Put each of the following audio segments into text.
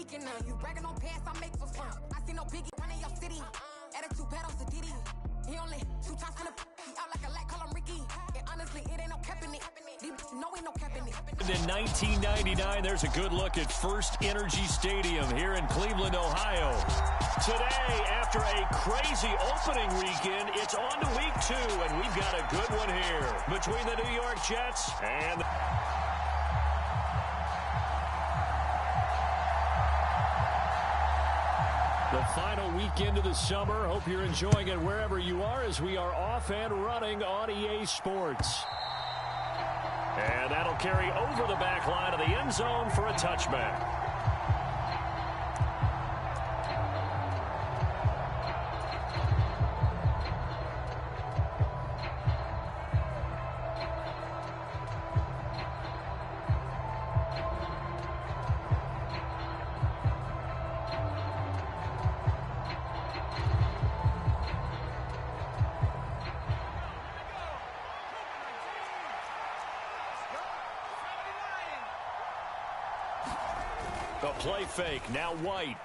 leaking none. You bragging on past, I make for fun. I see no biggie running your city. Attitude bad on Diddy. He only 2 times from the he out like a light, call him Ricky. And honestly, it ain't no cap in it. No, ain't no cap in it. In 1999, there's a good look at First Energy Stadium here in Cleveland, Ohio. Today, after a crazy opening weekend, it's on to week 2, and we've got a good one here between the New York Jets and the final weekend of the summer. Hope you're enjoying it wherever you are as we are off and running on EA Sports. And that'll carry over the back line of the end zone for a touchback. The play fake, now White.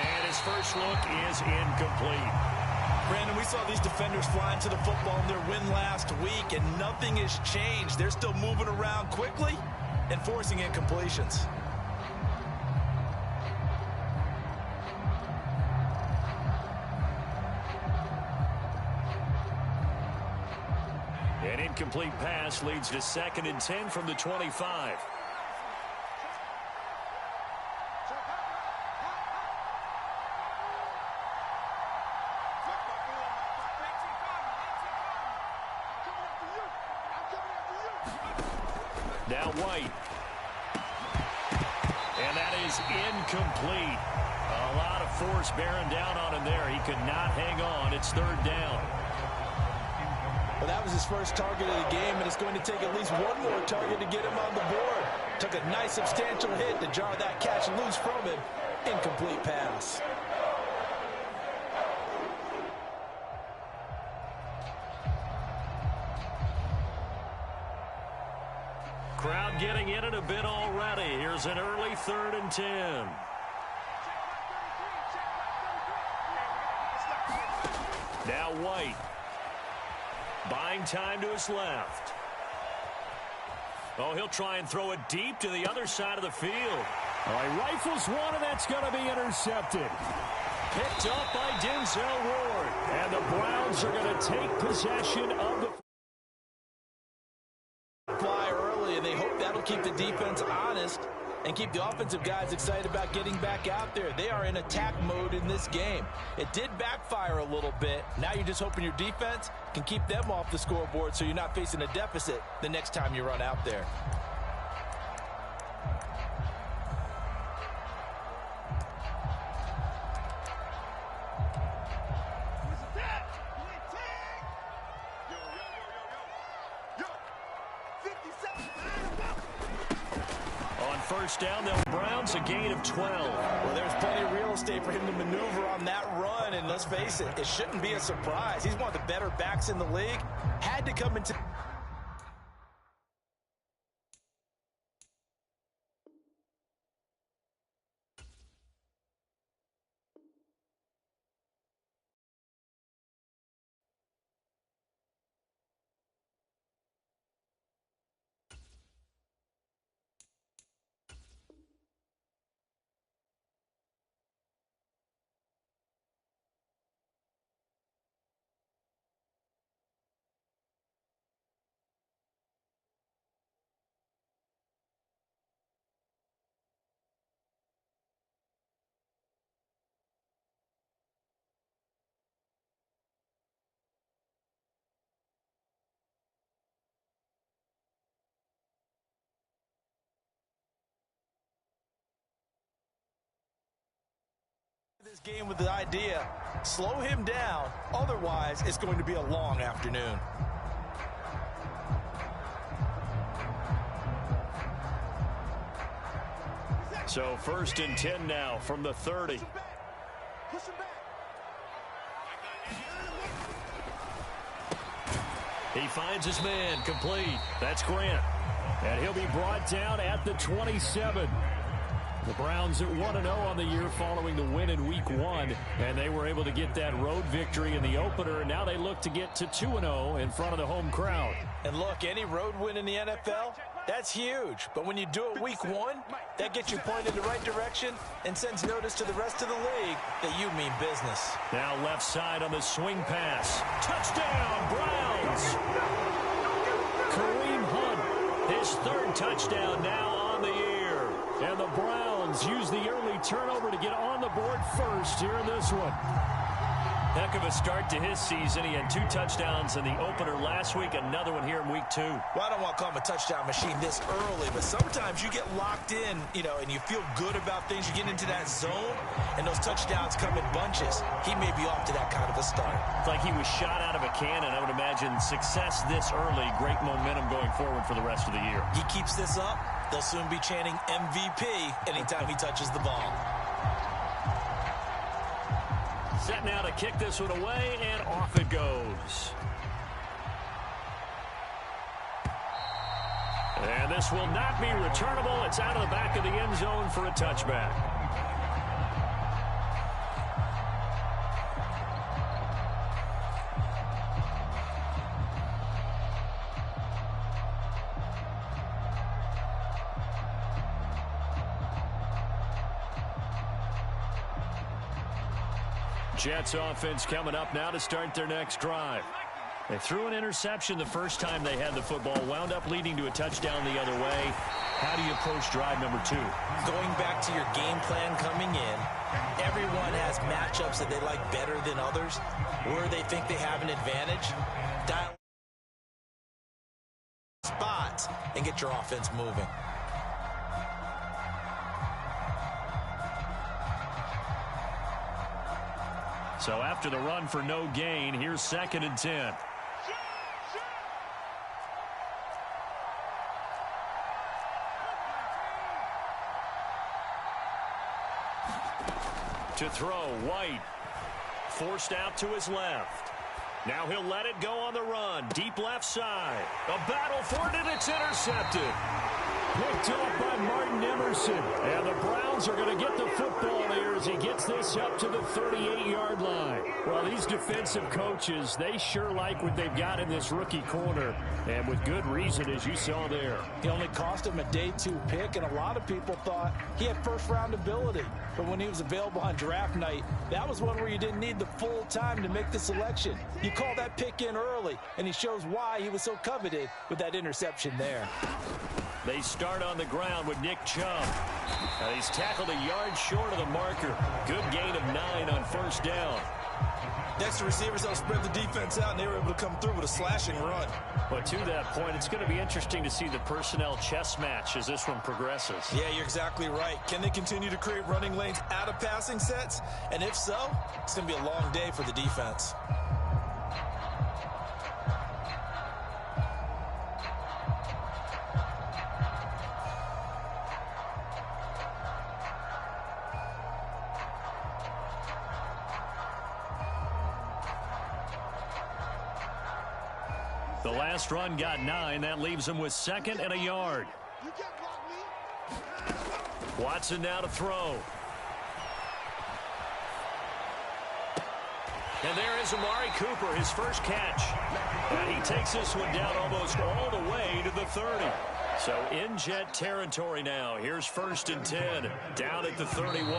And his first look is incomplete. Brandon, we saw these defenders flying to the football in their win last week, and nothing has changed. They're still moving around quickly and forcing incompletions. An incomplete pass leads to 2nd and 10 from the 25. Now White. And that is incomplete. A lot of force bearing down on him there. He could not hang on. It's 3rd down. Well, that was his first target of the game, and it's going to take at least one more target to get him on the board. Took a nice substantial hit to jar that catch loose from him. Incomplete pass. Crowd getting in it a bit already. Here's an early 3rd and 10. Now White. Buying time to his left. Oh, he'll try and throw it deep to the other side of the field. Oh, he rifles one, and that's going to be intercepted. Picked up by Denzel Ward. And the Browns are going to take possession of the fly early, and they hope that'll keep the defense honest and keep the offensive guys excited about getting back out there. They are in attack mode in this game. It did backfire a little bit. Now you're just hoping your defense can keep them off the scoreboard so you're not facing a deficit the next time you run out there. First down, the Browns a gain of 12. Well, there's plenty of real estate for him to maneuver on that run, and let's face it, it shouldn't be a surprise. He's one of the better backs in the league. Had to come into... this game with the idea, slow him down, otherwise it's going to be a long afternoon. So 1st and 10 now from the 30. He finds his man complete. That's Grant. And he'll be brought down at the 27. The Browns at 1-0 on the year following the win in Week 1, and they were able to get that road victory in the opener, and now they look to get to 2-0 in front of the home crowd. And look, any road win in the NFL, that's huge. But when you do it Week 1, that gets you pointed in the right direction and sends notice to the rest of the league that you mean business. Now left side on the swing pass. Touchdown, Browns! Kareem Hunt, his third touchdown now on the year. And the Browns use the early turnover to get on the board first here in this one. Heck of a start to his season. He had 2 touchdowns in the opener last week, another one here in Week 2. Well, I don't want to call him a touchdown machine this early, but sometimes you get locked in, and you feel good about things. You get into that zone, and those touchdowns come in bunches. He may be off to that kind of a start. It's like he was shot out of a cannon. I would imagine success this early, great momentum going forward for the rest of the year. He keeps this up, they'll soon be chanting MVP anytime he touches the ball. Set now to kick this one away, and off it goes. And this will not be returnable. It's out of the back of the end zone for a touchback. Jets offense coming up now to start their next drive. They threw an interception the first time they had the football, wound up leading to a touchdown the other way. How do you approach drive number 2? Going back to your game plan coming in, everyone has matchups that they like better than others, where they think they have an advantage. Dial spots and get your offense moving. So after the run for no gain, here's 2nd and 10. To throw, White. Forced out to his left. Now he'll let it go on the run. Deep left side. A battle for it, and it's intercepted. Picked up by Martin Emerson. And the Browns are going to get the football here as he gets this up to the 38-yard line. Well, these defensive coaches, they sure like what they've got in this rookie corner. And with good reason, as you saw there. He only cost him a day 2 pick, and a lot of people thought he had first-round ability. But when he was available on draft night, that was one where you didn't need the full time to make the selection. You call that pick in early, and he shows why he was so coveted with that interception there. They start on the ground with Nick Chubb. And he's tackled a yard short of the marker. Good gain of 9 on first down. Next, the receivers don't spread the defense out, and they were able to come through with a slashing run. But to that point, it's going to be interesting to see the personnel chess match as this one progresses. Yeah, you're exactly right. Can they continue to create running lanes out of passing sets? And if so, it's going to be a long day for the defense. The last run got 9. That leaves him with 2nd and a yard. Watson now to throw. And there is Amari Cooper, his first catch. And he takes this one down almost all the way to the 30. So in Jet territory now. Here's 1st and 10. Down at the 31.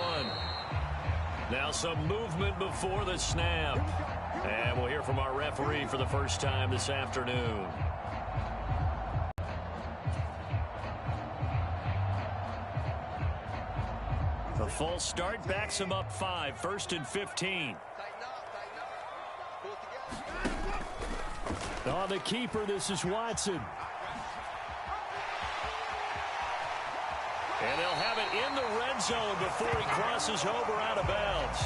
Now some movement before the snap. And we'll hear from our referee for the first time this afternoon. The full start backs him up 5. 1st and 15. On the keeper, this is Watson. And they'll have it in the red zone before he crosses over out of bounds.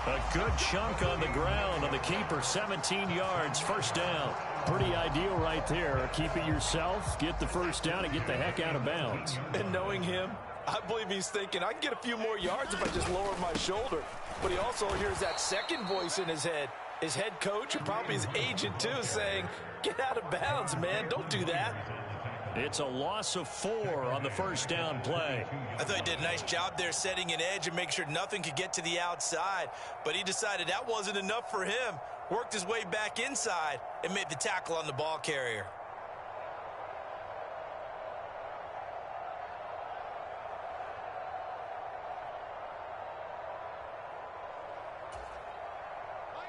A good chunk on the ground on the keeper, 17 yards, first down. Pretty ideal right there. Keep it yourself, get the first down, and get the heck out of bounds. And knowing him, I believe he's thinking, I can get a few more yards if I just lower my shoulder. But he also hears that second voice in his head. His head coach, or probably his agent too, saying, get out of bounds, man. Don't do that. It's a loss of 4 on the first down play. I thought he did a nice job there setting an edge and make sure nothing could get to the outside. But he decided that wasn't enough for him. Worked his way back inside and made the tackle on the ball carrier.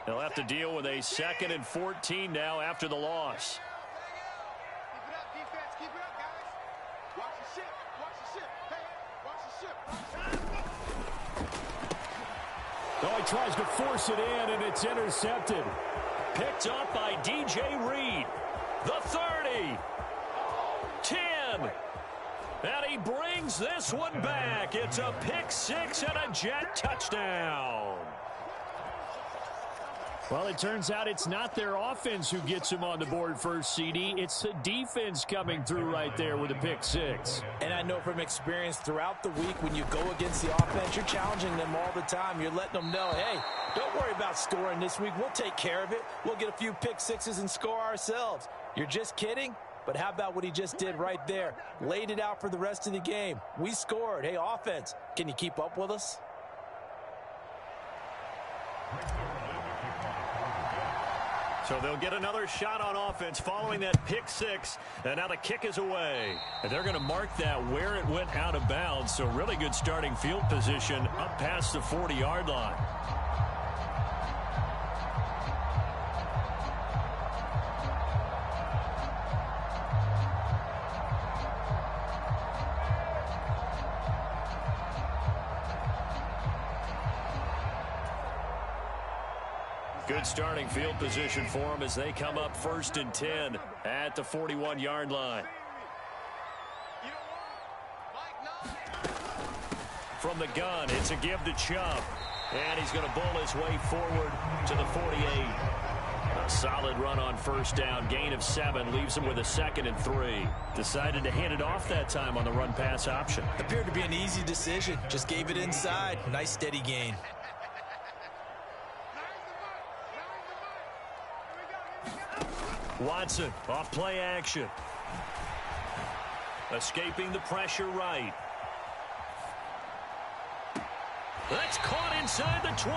They'll have to deal with a 2nd and 14 now after the loss. Oh, he tries to force it in, and it's intercepted. Picked up by DJ Reed. The 30. 10. And he brings this one back. It's a pick 6 and a Jet touchdown. Well, it turns out it's not their offense who gets him on the board first, CD. It's the defense coming through right there with a pick 6. And I know from experience throughout the week when you go against the offense, you're challenging them all the time. You're letting them know, hey, don't worry about scoring this week. We'll take care of it. We'll get a few pick 6s and score ourselves. You're just kidding? But how about what he just did right there? Laid it out for the rest of the game. We scored. Hey, offense, can you keep up with us? So they'll get another shot on offense following that pick 6. And now the kick is away. And they're going to mark that where it went out of bounds. So really good starting field position up past the 40-yard line. Good starting field position for them as they come up 1st and 10 at the 41-yard line. From the gun, it's a give to Chubb. And he's going to bull his way forward to the 48. A solid run on first down. Gain of 7 leaves him with a 2nd and 3. Decided to hand it off that time on the run-pass option. Appeared to be an easy decision. Just gave it inside. Nice steady gain. Watson off play action. Escaping the pressure right. That's caught inside the 20.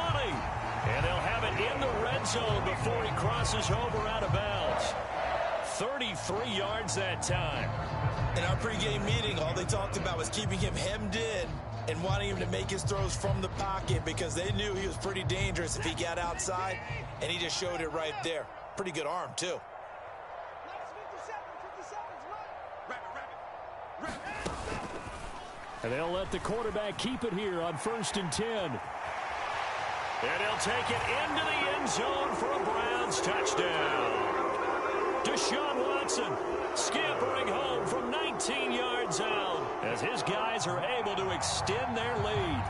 And they'll have it in the red zone before he crosses over out of bounds. 33 yards that time. In our pregame meeting, all they talked about was keeping him hemmed in and wanting him to make his throws from the pocket because they knew he was pretty dangerous if he got outside, and he just showed it right there. Pretty good arm, too. And they'll let the quarterback keep it here on 1st and 10. And he'll take it into the end zone for a Browns touchdown. Deshaun Watson scampering home from 19 yards out as his guys are able to extend their lead.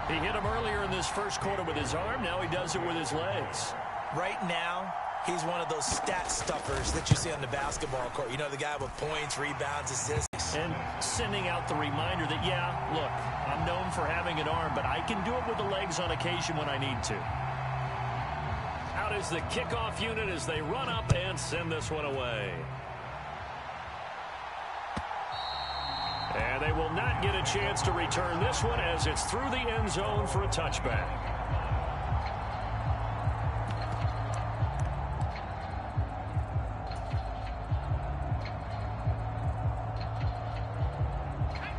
He hit him earlier in this first quarter with his arm. Now he does it with his legs. Right now, he's one of those stat stuffers that you see on the basketball court. You know, the guy with points, rebounds, assists. And sending out the reminder that, yeah, look, I'm known for having an arm, but I can do it with the legs on occasion when I need to. Out is the kickoff unit as they run up and send this one away. And they will not get a chance to return this one as it's through the end zone for a touchback.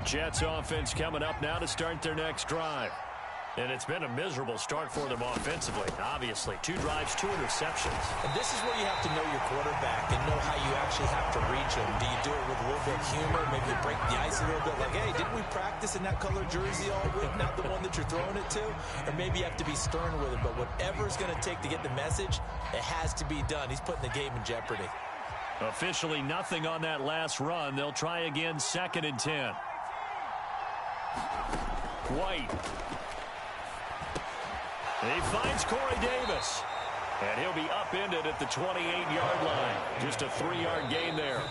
Jets offense coming up now to start their next drive. And it's been a miserable start for them offensively, obviously. 2 drives, 2 interceptions. And this is where you have to know your quarterback and know how you actually have to reach him. Do you do it with a little bit of humor? Maybe you break the ice a little bit like, hey, didn't we practice in that color jersey all week? Not the one that you're throwing it to? Or maybe you have to be stern with it. But whatever it's going to take to get the message, it has to be done. He's putting the game in jeopardy. Officially nothing on that last run. They'll try again 2nd and 10. White. He finds Corey Davis. And he'll be upended at the 28-yard line. Just a 3-yard gain there.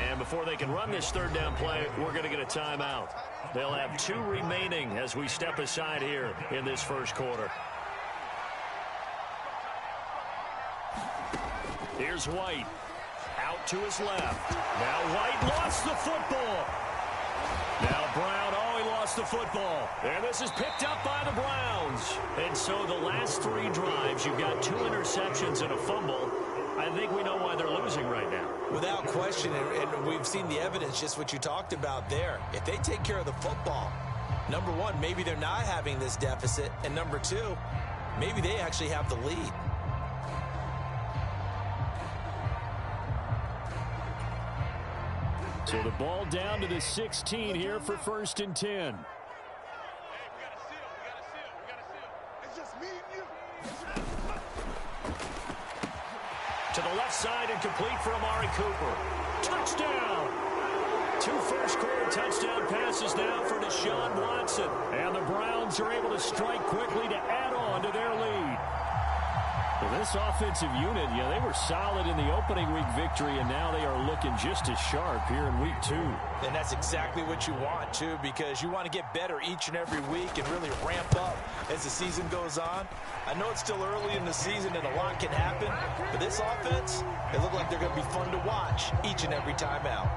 And before they can run this 3rd down play, we're going to get a timeout. They'll have 2 remaining as we step aside here in this first quarter. Here's White. Out to his left. Now White lost the football. Now Brown, he lost the football. And this is picked up by the Browns. And so the last 3 drives, you've got 2 interceptions and a fumble. I think we know why they're losing right now. Without question, and we've seen the evidence, just what you talked about there. If they take care of the football, number one, maybe they're not having this deficit. And number 2, maybe they actually have the lead. So the ball down to the 16 here for 1st and 10. To the left side and complete for Amari Cooper. Touchdown! 2 first-quarter touchdown passes now for Deshaun Watson. And the Browns are able to strike quickly to add on to their lead. Well, this offensive unit, they were solid in the opening week victory, and now they are looking just as sharp here in week 2. And that's exactly what you want, too, because you want to get better each and every week and really ramp up as the season goes on. I know it's still early in the season and a lot can happen, but this offense, they look like they're going to be fun to watch each and every time out.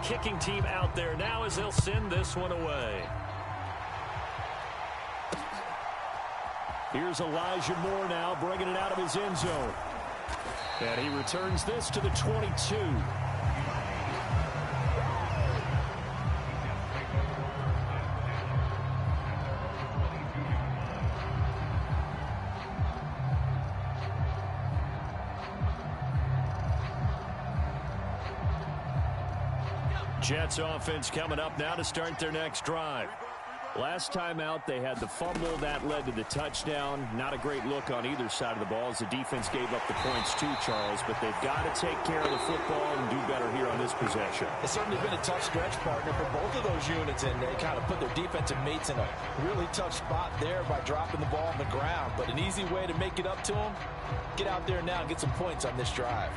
Kicking team out there now as they'll send this one away. Here's Elijah Moore now bringing it out of his end zone. And he returns this to the 22. Jets offense coming up now to start their next drive. Last time out, they had the fumble that led to the touchdown. Not a great look on either side of the ball as the defense gave up the points too, Charles. But they've got to take care of the football and do better here on this possession. It's certainly been a tough stretch, partner, for both of those units, and they kind of put their defensive mates in a really tough spot there by dropping the ball on the ground. But an easy way to make it up to them, get out there now and get some points on this drive.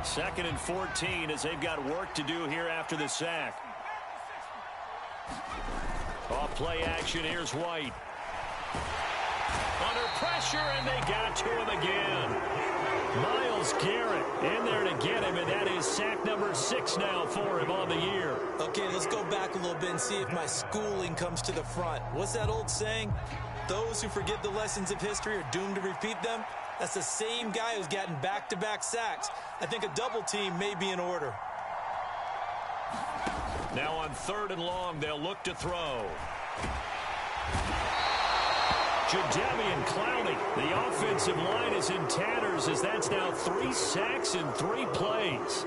2nd and 14 as they've got work to do here after the sack. Off play action, here's White. Under pressure, and they got to him again. Myles Garrett in there to get him, and that is sack number 6 now for him on the year. Okay, let's go back a little bit and see if my schooling comes to the front. What's that old saying? Those who forget the lessons of history are doomed to repeat them. That's the same guy who's gotten back-to-back sacks. I think a double team may be in order. Now on 3rd and long, they'll look to throw. Jadeveon Clowney, the offensive line is in tatters as that's now 3 sacks in 3 plays.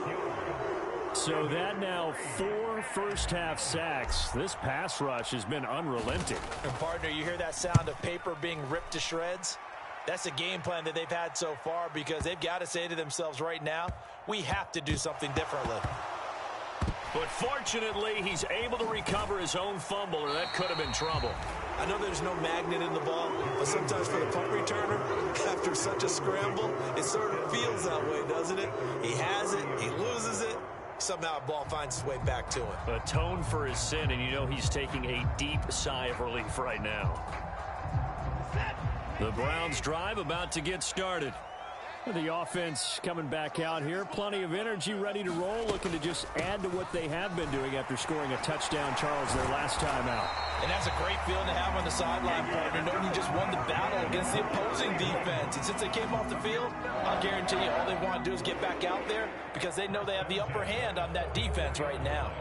So that now 4 first-half sacks. This pass rush has been unrelenting. And partner, you hear that sound of paper being ripped to shreds? That's a game plan that they've had so far because they've got to say to themselves right now, we have to do something differently. But fortunately, he's able to recover his own fumble, or that could have been trouble. I know there's no magnet in the ball, but sometimes for the punt returner, after such a scramble, it sort of feels that way, doesn't it? He has it, he loses it, somehow the ball finds its way back to him. Atone for his sin, and you know he's taking a deep sigh of relief right now. The Browns drive about to get started. The offense coming back out here. Plenty of energy, ready to roll, looking to just add to what they have been doing after scoring a touchdown, Charles, their last time out. And that's a great feeling to have on the sideline, partner, knowing you just won the battle against the opposing defense. And since they came off the field, I'll guarantee you all they want to do is get back out there because they know they have the upper hand on that defense right now.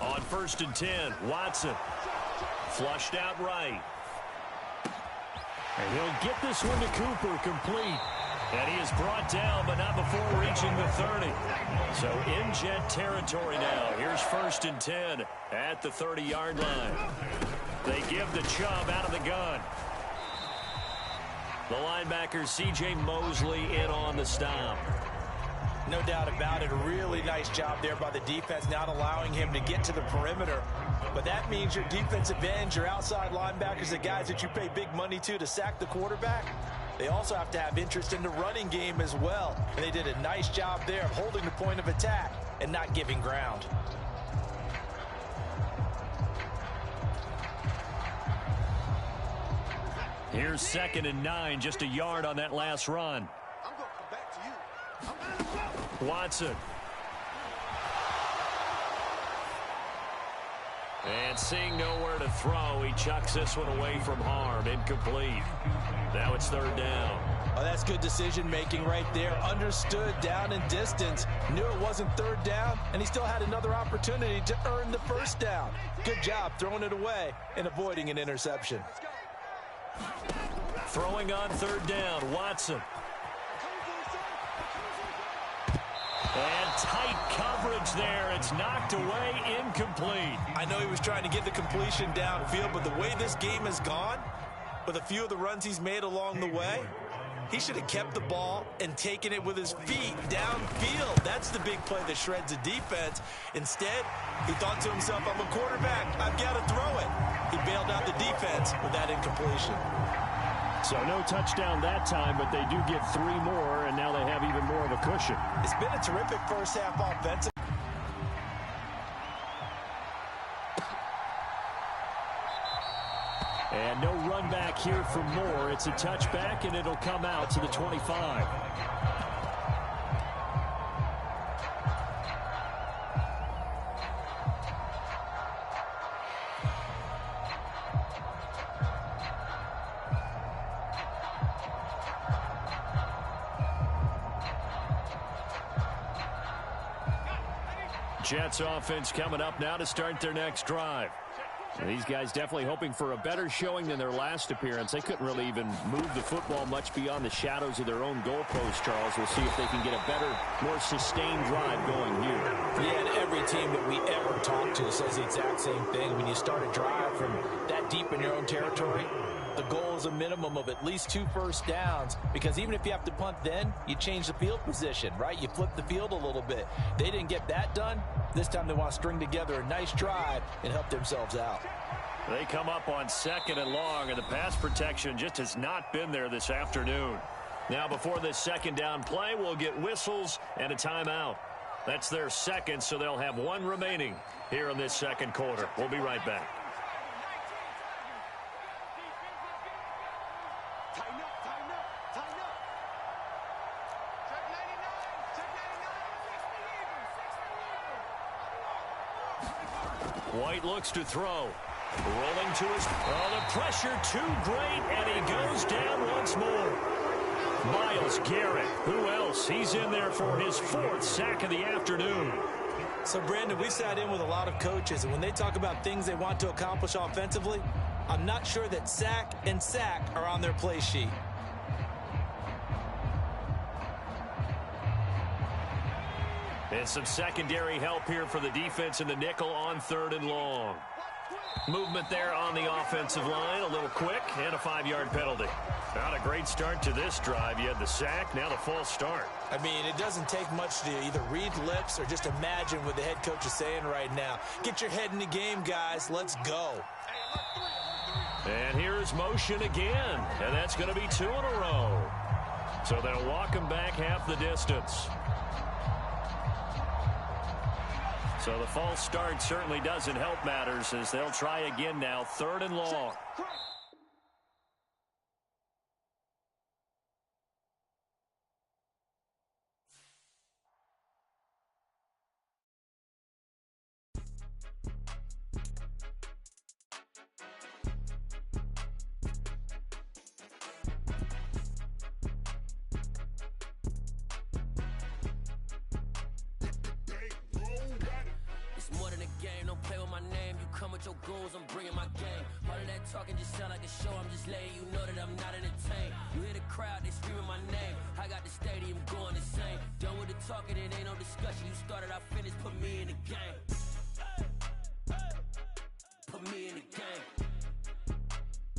On 1st and 10, Watson flushed out right. And he'll get this one to Cooper complete. And he is brought down, but not before reaching the 30. So in Jet territory now. Here's 1st and 10 at the 30-yard line. They give the Chubb out of the gun. The linebacker, C.J. Mosley, in on the stop. No doubt about it. A really nice job there by the defense, not allowing him to get to the perimeter. But that means your defensive ends, your outside linebackers, the guys that you pay big money to sack the quarterback, they also have to have interest in the running game as well. And they did a nice job there of holding the point of attack and not giving ground. Here's 2nd and 9, just a yard on that last run. I'm going to come back to you. Watson. And seeing nowhere to throw, he chucks this one away from harm. Incomplete. Now it's 3rd down. Oh, that's good decision-making right there. Understood down and distance. Knew it wasn't 3rd down, and he still had another opportunity to earn the 1st down. Good job throwing it away and avoiding an interception. Throwing on 3rd down, Watson. And tight coverage there. It's knocked away, incomplete. I know he was trying to get the completion downfield, but the way this game has gone, with a few of the runs he's made along the way, he should have kept the ball and taken it with his feet downfield. That's the big play that shreds the defense. Instead, he thought to himself, I'm a quarterback, I've got to throw it. He bailed out the defense with that incompletion. So no touchdown that time, but they do get 3 more, and now they have even more of a cushion. It's been a terrific first half offensive. And no run back here for Moore. It's a touchback, and it'll come out to the 25. Jets offense coming up now to start their next drive. And these guys definitely hoping for a better showing than their last appearance. They couldn't really even move the football much beyond the shadows of their own goalpost, Charles. We'll see if they can get a better, more sustained drive going here. Yeah, and every team that we ever talk to says the exact same thing. When you start a drive from that deep in your own territory, the goal is a minimum of at least 2 first downs, because even if you have to punt then, you change the field position, right? You flip the field a little bit. They didn't get that done. This time they want to string together a nice drive and help themselves out. They come up on 2nd and long, and the pass protection just has not been there this afternoon. Now before this 2nd down play, we'll get whistles and a timeout. That's their 2nd, so they'll have 1 remaining here in this 2nd quarter. We'll be right back. White looks to throw. Rolling to his... Oh, the pressure too great, and he goes down once more. Myles Garrett. Who else? He's in there for his 4th sack of the afternoon. So, Brandon, we sat in with a lot of coaches, and when they talk about things they want to accomplish offensively, I'm not sure that sack and sack are on their play sheet. And some secondary help here for the defense in the nickel on 3rd and long. Movement there on the offensive line, a little quick, and a 5-yard penalty. Not a great start to this drive. You had the sack, now the false start. I mean, it doesn't take much to either read lips or just imagine what the head coach is saying right now. Get your head in the game, guys. Let's go. And here's motion again, and that's going to be 2 in a row. So they'll walk him back half the distance. So the false start certainly doesn't help matters, as they'll try again now, 3rd and long. Your goals, I'm bringing my game. All of that talking just sound like a show. I'm just letting you know that I'm not entertained. You hear the crowd, they screaming my name. I got the stadium going insane. Done with the talking, it ain't no discussion. You started, I finished, put me in the game. Put me in the game.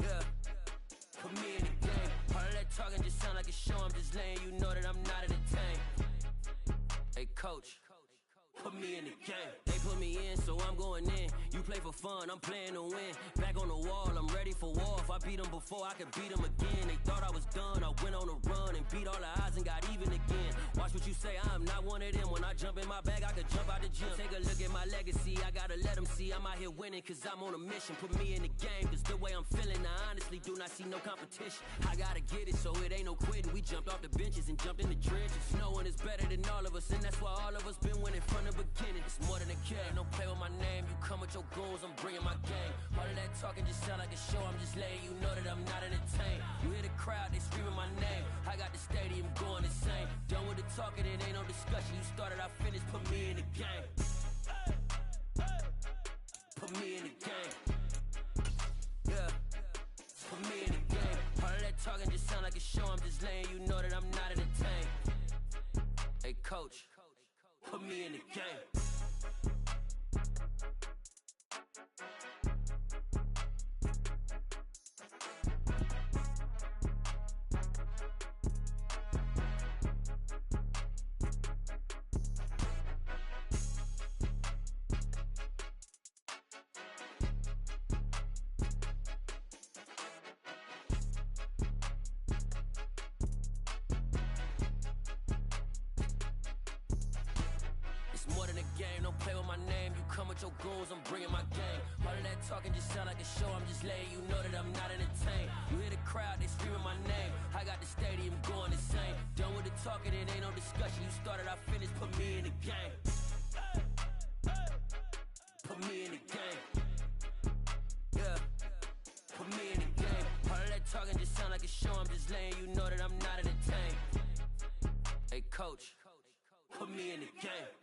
Yeah. Put me in the game. All of that talking just sound like a show. I'm just letting you know that I'm not entertained. Hey, coach, put me in the game. They put me in, so I'm going in. You play for fun, I'm playing to win. Back on the wall, I'm ready for war. If I beat them before, I could beat them again. They thought I was done, I went on a run and beat all the odds and got even again. Watch what you say, I'm not one of them. When I jump in my bag, I could jump out the gym. Take a look at my legacy, I gotta let them see I'm out here winning, cause I'm on a mission. Put me in the game, cause the way I'm feeling, I honestly do not see no competition. I gotta get it, so it ain't no quitting. We jumped off the benches and jumped in the trenches. No one is better than all of us, and that's why all of us been winning from the beginning. It's more than a game, don't play with my name. You come with your goons, I'm bringing my game. All of that talking just sound like a show, I'm just letting you know that I'm not entertained. You hear the crowd, they screaming my name. I got the stadium going insane. Done with the talking, it ain't no discussion. You started, I finished, put me in the game. Put me in the game. Yeah, put me in the game. All of that talking just sound like a show, I'm just letting you know that I'm not entertained. Hey coach, put me in the game. Your goons, I'm bringing my game. All of that talking just sound like a show, I'm just letting you know that I'm not entertained. You hear the crowd, they screaming my name. I got the stadium going insane. Done with the talking, it ain't no discussion. You started, I finished, put me in the game. Put me in the game. Yeah, put me in the game. All of that talking just sound like a show, I'm just letting you know that I'm not entertained. Hey coach, put me in the game.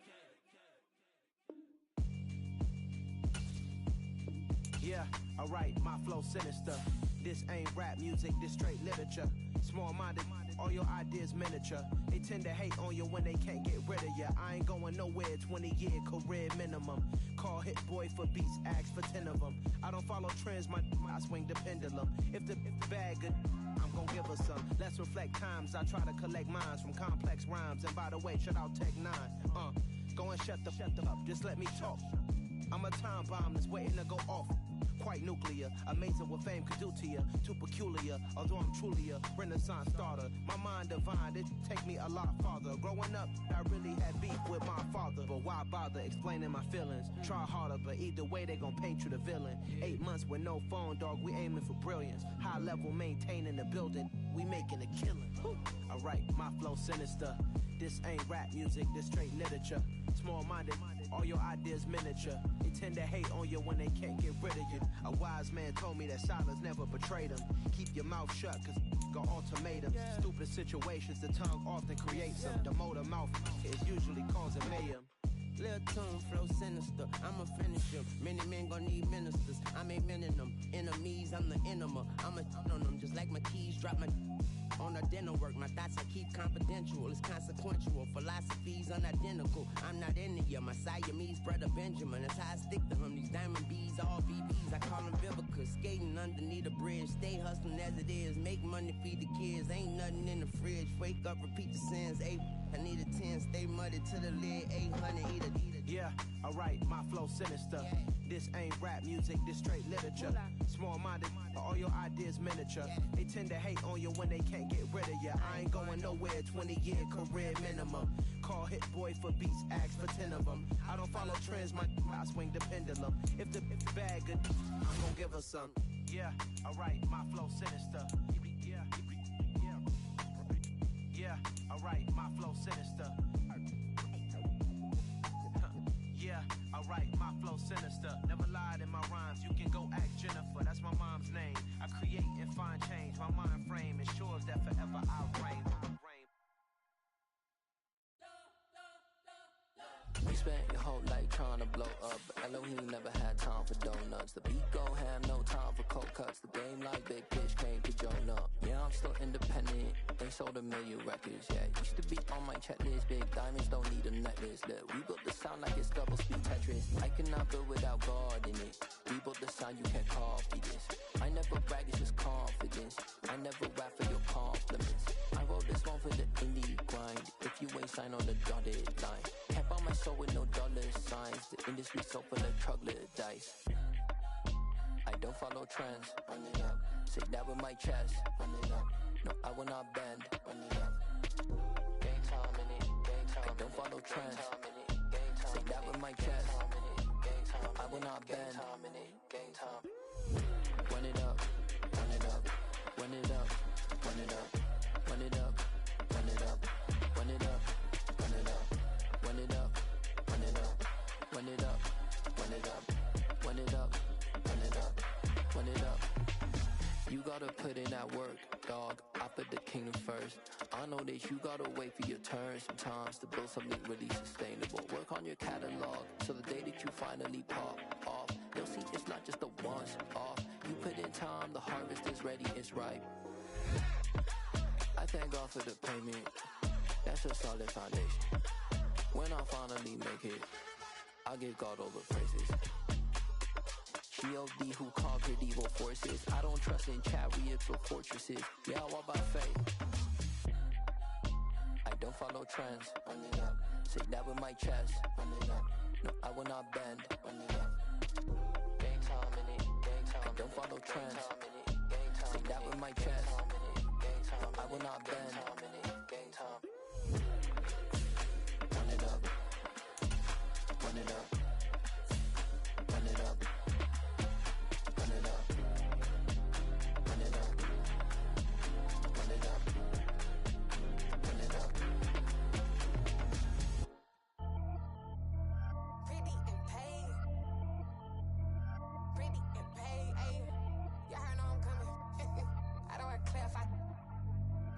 Yeah, alright, my flow sinister. This ain't rap music, this straight literature. Small-minded, all your ideas miniature. They tend to hate on you when they can't get rid of you. I ain't going nowhere, 20-year career minimum. Call Hit Boy for beats, ask for 10 of them. I don't follow trends, I swing the pendulum. If the bag good, I'm gon' give her some. Let's reflect times, I try to collect minds from complex rhymes. And by the way, shut out Tech 9. Go and shut the up, just let me talk. I'm a time bomb that's waiting to go off. Quite nuclear, amazing what fame could do to you. Too peculiar, although I'm truly a renaissance starter. My mind divine, it take me a lot farther. Growing up, I really had beef with my father. But why bother explaining my feelings? Try harder, but either way they gon' paint you the villain. 8 months with no phone, dog, we aiming for brilliance. High level maintaining the building, we making a killing. Alright, my flow sinister. This ain't rap music, this straight literature. Small-minded, all your ideas miniature. They tend to hate on you when they can't get rid of you. A wise man told me that silence never betrayed him. Keep your mouth shut, cause got ultimatums. Stupid situations, the tongue often creates them. The motor mouth is usually causing mayhem. Lil' tune, flow sinister, I'ma finish him. Many men gon' need ministers, I'm aiming them. Enemies, I'm the enema, I'ma on them. Just like my keys, drop my on a dinner work. My thoughts I keep confidential, it's consequential. Philosophies unidentical, I'm not into you. My Siamese brother Benjamin, that's how I stick to him. These diamond bees, all BBs, I call them Vivica. Skating underneath a bridge, stay hustling as it is. Make money, feed the kids, ain't nothing in the fridge. Wake up, repeat the sins, I need a 10, stay muddy to the lid, 800, eat it. Yeah, alright, my flow sinister. This ain't rap music, this straight literature. Small-minded, all your ideas miniature. They tend to hate on you when they can't get rid of you. I ain't going nowhere, 20-year career minimum. Call Hit Boy for beats, ask for 10 of them. I don't follow trends, I swing the pendulum. If the bag good, I'm gon' give her some. Yeah, alright, my flow sinister. Yeah, alright, my flow sinister. Yeah, alright, my flow sinister. Never lied in my rhymes, you can go ask Jennifer. That's my mom's name. I create and find change. My mind frame ensures that forever I reign. We spent your whole life trying to blow up, but Elohim never had time for donuts. The beat go ham, no time for cold cuts. The game like Big Pitch came to join up. Yeah, I'm still independent, they sold 1 million records. Yeah, used to be on my checklist. Big diamonds don't need a necklace. Look, we built the sound like it's double speed Tetris. I cannot build without God in it. We built the sound, you can't copy this. I never brag, it's just confidence. I never rap for your compliments. I wrote this one for the indie grind. If you ain't signed on the dotted line, Industry so full of troglodytes. I don't follow trends. Run it up. Say that with my chest. Run it up. No, I will not bend. Run it up. Game time in it. Game time. I don't follow trends. Say that with my chest. I will not bend. Game time. Run it up. Run it up. Run it up. Run it up. Run it up. Run it up. Run it up. Run it up. Run it up. Run it up. Run it up. Run it up. Run it up. Run it up. Run it up. You gotta put in that work, dog. I put the kingdom first. I know that you gotta wait for your turn sometimes to build something really sustainable. Work on your catalog so the day that you finally pop off, you'll see it's not just a once off. You put in time, the harvest is ready, it's ripe. I thank God for the payment. That's a solid foundation. When I finally make it, I'll give God all the praises. G.O.D. who conquered evil forces. I don't trust in chariots or fortresses. Yeah, I walk by faith. I don't follow trends. Run it up. Say that with my chest. Run it up. No, I will not bend. Run it up. Game time in it. Game time. I don't follow trends. Say that with my chest. I will not bend. Game time. Run it up. Run it up. Run it up. Run it up. Run it up. Run it up. Run it up. Pretty and paid. Pretty and paid, ayy. Y'all heard I'm coming. I don't want to clarify.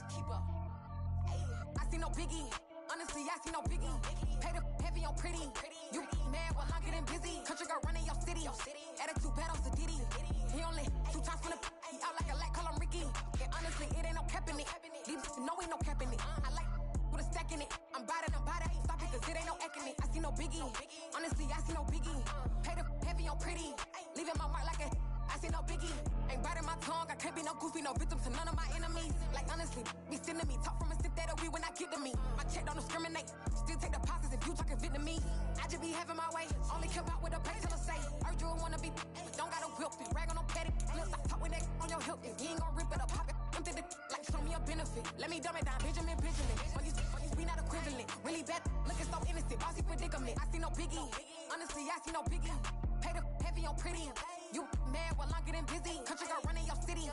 Keep up. Ayy. I see no biggie. Honestly, I see no biggie. Pay the heavy on pretty. You mad while I'm getting busy. Country girl running your city. Attitude bad on Diddy. He only 2 times from the he out like a lack, call him Ricky. And honestly, it ain't no cap in it. These no ain't no cap in it. I like with a stack in it. I'm bad it. Stop it, cause it ain't no eck in it. I see no biggie. Honestly, I see no biggie. Pay the heavy on pretty. Leaving my mark like a I see no biggie. Ain't biting my tongue. I can't be no goofy, no victim to none of my enemies. Like honestly, be sending me talk from a sip that we when I get to me. My check don't discriminate. Still take deposits if you talking Vietnamese. I just be having my way. Only come out with a pay till I say. Urge you wanna be. Don't got no whip. Rag on no petty. Flips. I talk with that on your hip. If you ain't gon' rip it up, pop it. Empty the like show me a benefit. Let me dumb it down. Benjamin. We not equivalent. Really bad. Looking so innocent. Bossy predicament. I see no biggie. Honestly, I see no biggie. Pay the heavy on pretty. You mad while I'm getting busy. Country girl running your city.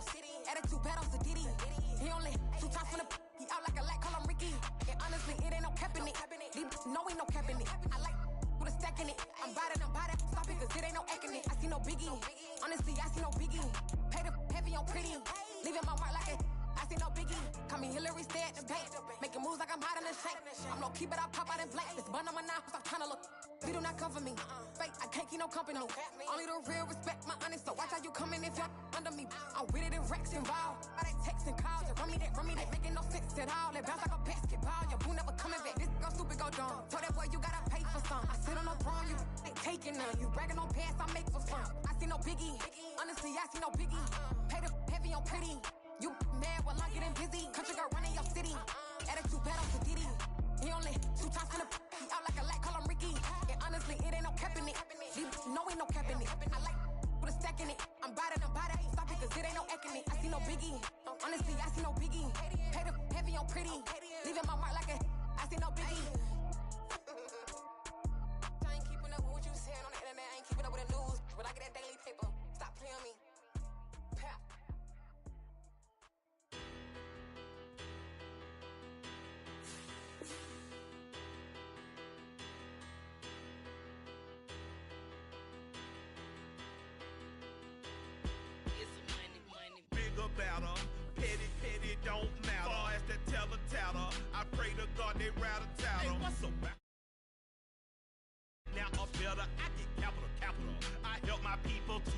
Attitude bad on Diddy. He only 2 times from the he out like a lack, call him Ricky. And honestly, it ain't no cap in it. These no ain't no cap in it. I like with a stack in it. I'm bad it. Stop it, cause it ain't no eck in it. I see no biggie. Honestly, I see no biggie. Pay the heavy on pretty. Leaving my mark like a I see no biggie. Call me Hillary, stay at the bank. Making moves like I'm hiding in the shank. I'm low key, but I pop out in blank. This bun on my knife, stop trying to look. You do not cover me. Fake, I can't keep no company. Only the real respect my honest. So watch how you coming if you're under me. I'm with it in Rex involved. All that text and calls. You run me that, making no sense at all. They bounce like a basketball. Your boo never coming back. This go stupid, go dumb. Told that boy you gotta pay for some. I sit on no throne, you ain't taking none. You bragging on past, I make for fun. I see no biggie. Honestly, I see no biggie. Pay the heavy on pretty. You mad while I'm getting busy. Country girl running your city. Attitude bad on Diddy. He only 2 times from the he out like a lack, call him Ricky. And honestly, it ain't no cap in it. These no ain't no cap in it. I like with a stack in it. I'm bad it. Stop it, cause it ain't no eck in it. I see no biggie. Honestly, I see no biggie. Pay the heavy on pretty. Leaving my mark like a I see no biggie. I ain't keeping up with what you saying on the internet. I ain't keeping up with the news. But I get that daily paper. Stop playing me. Pap. About them. Petty don't matter. Far as the teller, I pray to God they rather tattle. Hey, what's so bad? Now up better, I get capital. I help my people to